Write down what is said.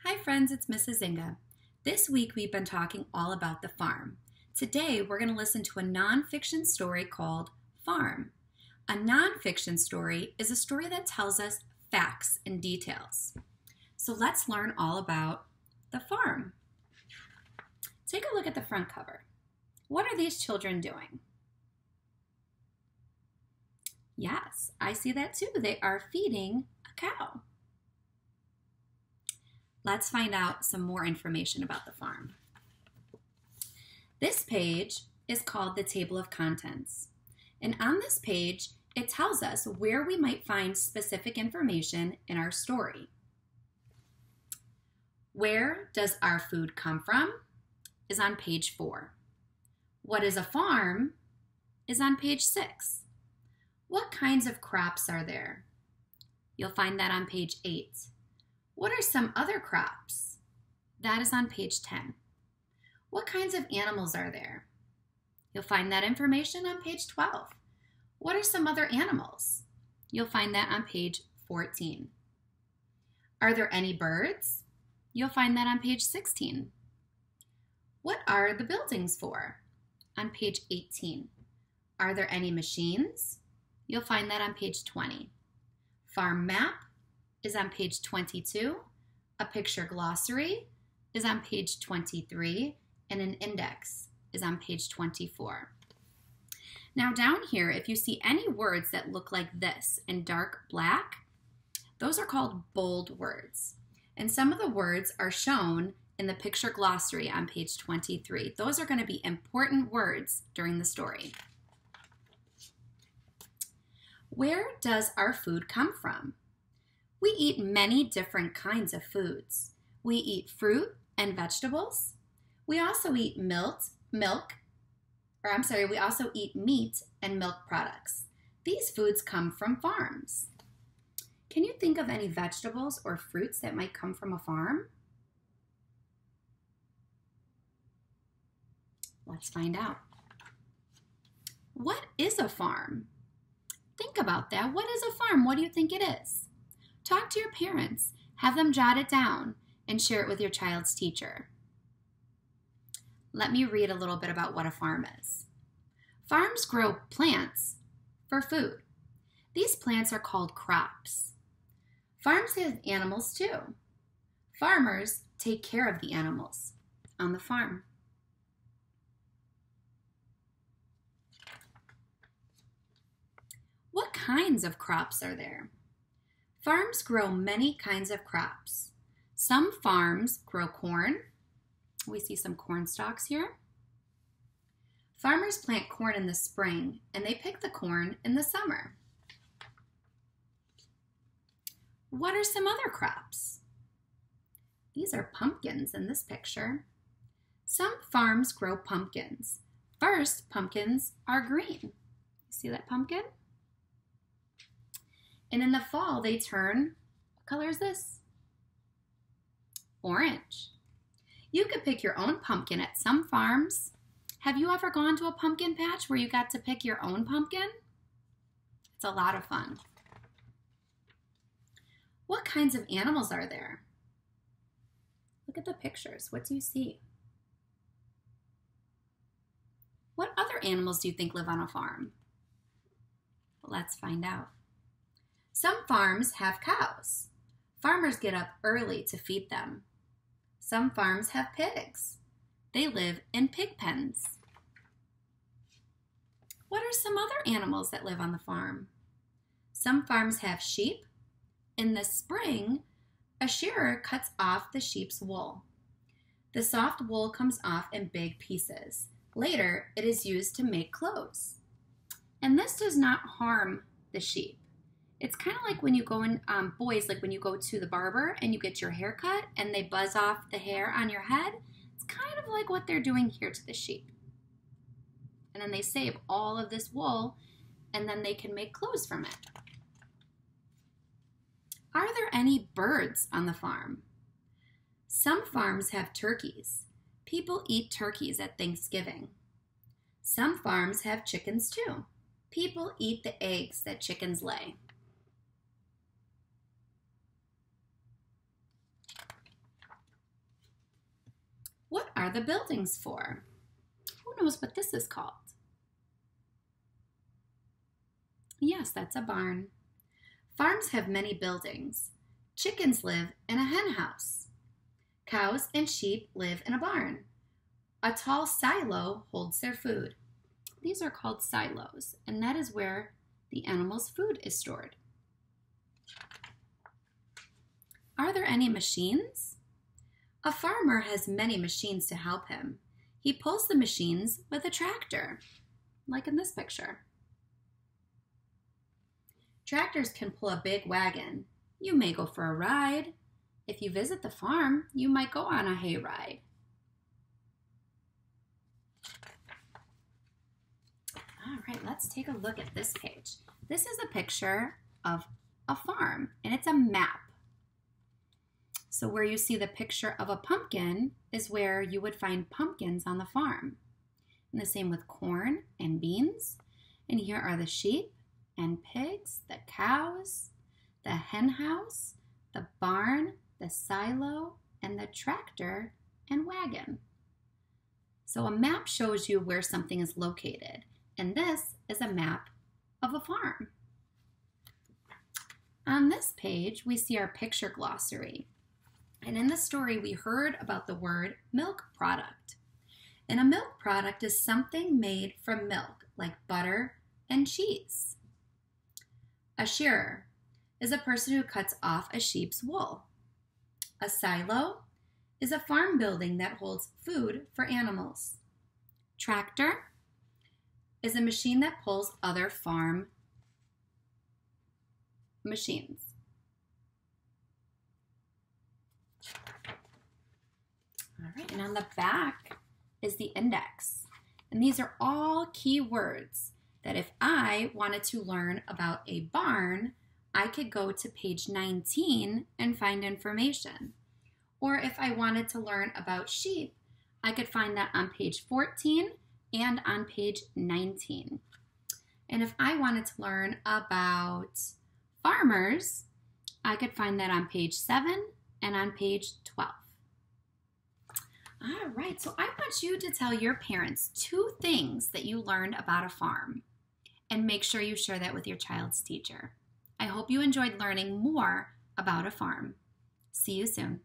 Hi friends, it's Mrs. Inga. This week we've been talking all about the farm. Today we're going to listen to a nonfiction story called Farm. A nonfiction story is a story that tells us facts and details. So let's learn all about the farm. Take a look at the front cover. What are these children doing? Yes, I see that too. They are feeding a cow. Let's find out some more information about the farm. This page is called the Table of Contents. And on this page, it tells us where we might find specific information in our story. Where does our food come from is on page 4. What is a farm is on page 6. What kinds of crops are there? You'll find that on page 8. What are some other crops? That is on page 10. What kinds of animals are there? You'll find that information on page 12. What are some other animals? You'll find that on page 14. Are there any birds? You'll find that on page 16. What are the buildings for? On page 18. Are there any machines? You'll find that on page 20. Farm map is on page 22, a picture glossary is on page 23, and an index is on page 24. Now down here, if you see any words that look like this in dark black, those are called bold words. And some of the words are shown in the picture glossary on page 23. Those are going to be important words during the story. Where does our food come from? We eat many different kinds of foods. We eat fruit and vegetables. We also eat we also eat meat and milk products. These foods come from farms. Can you think of any vegetables or fruits that might come from a farm? Let's find out. What is a farm? Think about that. What is a farm? What do you think it is? Talk to your parents, have them jot it down, and share it with your child's teacher. Let me read a little bit about what a farm is. Farms grow plants for food. These plants are called crops. Farms have animals too. Farmers take care of the animals on the farm. What kinds of crops are there? Farms grow many kinds of crops. Some farms grow corn. We see some corn stalks here. Farmers plant corn in the spring and they pick the corn in the summer. What are some other crops? These are pumpkins in this picture. Some farms grow pumpkins. First, pumpkins are green. You see that pumpkin? And in the fall, they turn, what color is this? Orange. You could pick your own pumpkin at some farms. Have you ever gone to a pumpkin patch where you got to pick your own pumpkin? It's a lot of fun. What kinds of animals are there? Look at the pictures. What do you see? What other animals do you think live on a farm? Let's find out. Some farms have cows. Farmers get up early to feed them. Some farms have pigs. They live in pig pens. What are some other animals that live on the farm? Some farms have sheep. In the spring, a shearer cuts off the sheep's wool. The soft wool comes off in big pieces. Later, it is used to make clothes. And this does not harm the sheep. It's kind of like when you go in, boys, like when you go to the barber and you get your hair cut and they buzz off the hair on your head. It's kind of like what they're doing here to the sheep. And then they save all of this wool and then they can make clothes from it. Are there any birds on the farm? Some farms have turkeys. People eat turkeys at Thanksgiving. Some farms have chickens too. People eat the eggs that chickens lay. are the buildings for? Who knows what this is called? Yes, that's a barn. Farms have many buildings. Chickens live in a hen house. Cows and sheep live in a barn. A tall silo holds their food. These are called silos, and that is where the animal's food is stored. Are there any machines? A farmer has many machines to help him. He pulls the machines with a tractor, like in this picture. Tractors can pull a big wagon. You may go for a ride. If you visit the farm, you might go on a hay ride. All right, let's take a look at this page. This is a picture of a farm, and it's a map. So where you see the picture of a pumpkin is where you would find pumpkins on the farm. And the same with corn and beans. And here are the sheep and pigs, the cows, the hen house, the barn, the silo, and the tractor and wagon. So a map shows you where something is located. And this is a map of a farm. On this page, we see our picture glossary. And in the story, we heard about the word milk product. And a milk product is something made from milk, like butter and cheese. A shearer is a person who cuts off a sheep's wool. A silo is a farm building that holds food for animals. Tractor is a machine that pulls other farm machines. All right, and on the back is the index. And these are all key words that if I wanted to learn about a barn, I could go to page 19 and find information. Or if I wanted to learn about sheep, I could find that on page 14 and on page 19. And if I wanted to learn about farmers, I could find that on page 7 and on page 12. All right, so I want you to tell your parents 2 things that you learned about a farm, and make sure you share that with your child's teacher. I hope you enjoyed learning more about a farm. See you soon.